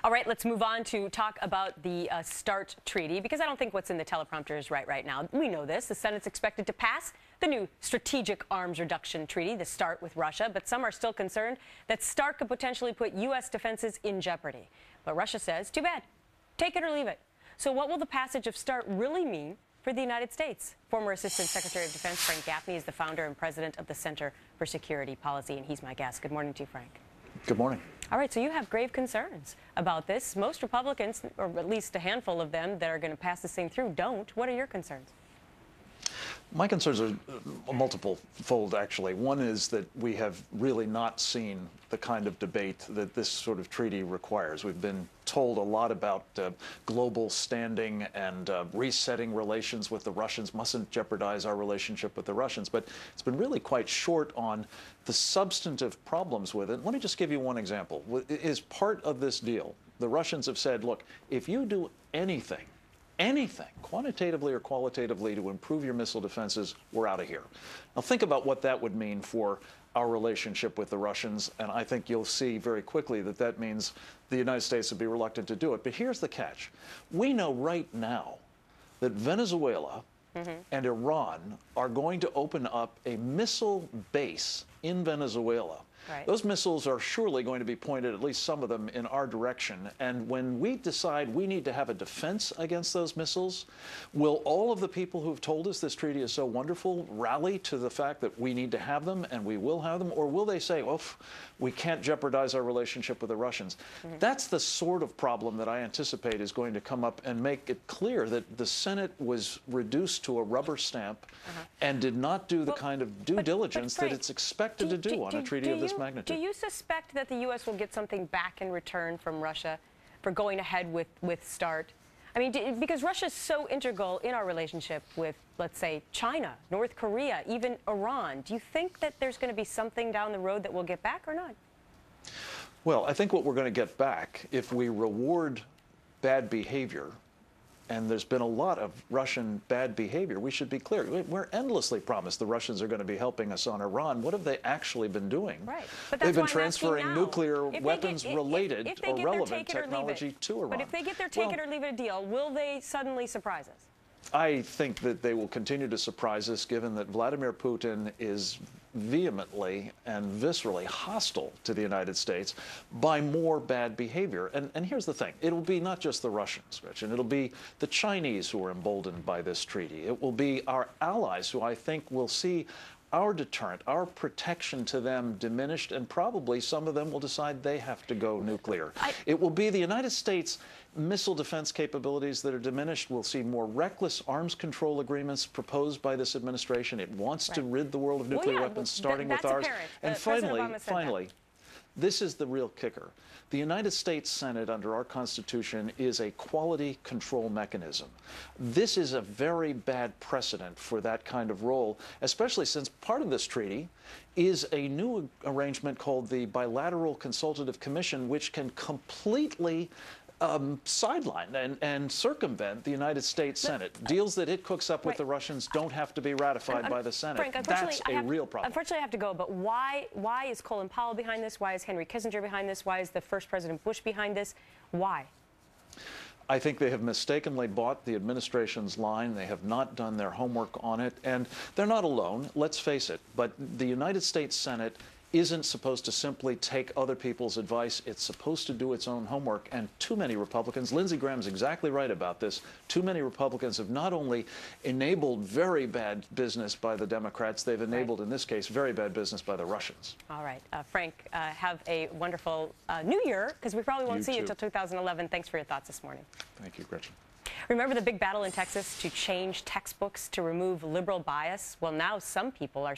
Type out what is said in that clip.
All right, let's move on to talk about the START treaty, because I don't think what's in the teleprompter is right now. We know this. The Senate's expected to pass the new Strategic Arms Reduction Treaty, the START with Russia, but some are still concerned that START could potentially put U.S. defenses in jeopardy. But Russia says, too bad. Take it or leave it. So what will the passage of START really mean for the United States? Former Assistant Secretary of Defense Frank Gaffney is the founder and president of the Center for Security Policy, and he's my guest. Good morning to you, Frank. Good morning. All right, so you have grave concerns about this. Most Republicans, or at least a handful of them that are going to pass this thing through, don't. What are your concerns? My concerns are multiple-fold, actually. One is that we have really not seen the kind of debate that this sort of treaty requires. We've been told a lot about global standing and resetting relations with the Russians, mustn't jeopardize our relationship with the Russians, but it's been really quite short on the substantive problems with it. Let me just give you one example. As part of this deal, the Russians have said, look, if you do anything, quantitatively or qualitatively, to improve your missile defenses, we're out of here. Now think about what that would mean for our relationship with the Russians, and I think you'll see very quickly that that means the United States would be reluctant to do it. But here's the catch. We know right now that Venezuela and Iran are going to open up a missile base in Venezuela. Right. Those missiles are surely going to be pointed, at least some of them, in our direction. And when we decide we need to have a defense against those missiles, will all of the people who have told us this treaty is so wonderful rally to the fact that we need to have them and we will have them? Or will they say, well, we can't jeopardize our relationship with the Russians? That's the sort of problem that I anticipate is going to come up and make it clear that the Senate was reduced to a rubber stamp and did not do the kind of due diligence that it's expected to do on a treaty of this magnitude. Do you suspect that the U.S. will get something back in return from Russia for going ahead with START? I mean, because Russia is so integral in our relationship with, let's say, China, North Korea, even Iran. Do you think that there's going to be something down the road that we'll get back or not? Well, I think what we're going to get back, if we reward bad behavior, and there's been a lot of Russian bad behavior, we should be clear. We're endlessly promised the Russians are going to be helping us on Iran. What have they actually been doing? Right. But they've been transferring nuclear weapons-related or relevant technology to Iran. But if they get their take it or leave it deal, will they suddenly surprise us? I think that they will continue to surprise us, given that Vladimir Putin is vehemently and viscerally hostile to the United States by more bad behavior. And here's the thing. It'll be not just the Russians, Gretchen. It'll be the Chinese who are emboldened by this treaty. It will be our allies who I think will see our deterrent, our protection to them diminished, and probably some of them will decide they have to go nuclear. It will be the United States missile defense capabilities that are diminished. We'll see more reckless arms control agreements proposed by this administration. It wants to rid the world of nuclear weapons, starting with ours. And finally, this is the real kicker. The United States Senate, under our Constitution, is a quality control mechanism. This is a very bad precedent for that kind of role, especially since part of this treaty is a new arrangement called the Bilateral Consultative Commission, which can completely sideline and circumvent the United States Senate. Deals that it cooks up with the Russians don't have to be ratified by the Senate. Frank, that's a real problem. Unfortunately, I have to go, but why is Colin Powell behind this? Why is Henry Kissinger behind this? Why is the first President Bush behind this? Why? I think they have mistakenly bought the administration's line. They have not done their homework on it, and they're not alone, let's face it. But the United States Senate isn't supposed to simply take other people's advice. It's supposed to do its own homework, and too many Republicans, Lindsey Graham's exactly right about this, too many Republicans have not only enabled very bad business by the Democrats, they've enabled, in this case, very bad business by the Russians. All right. Frank, have a wonderful new year, because we probably won't see you until 2011. Thanks for your thoughts this morning. Thank you, Gretchen. Remember the big battle in Texas to change textbooks to remove liberal bias? Well, now some people are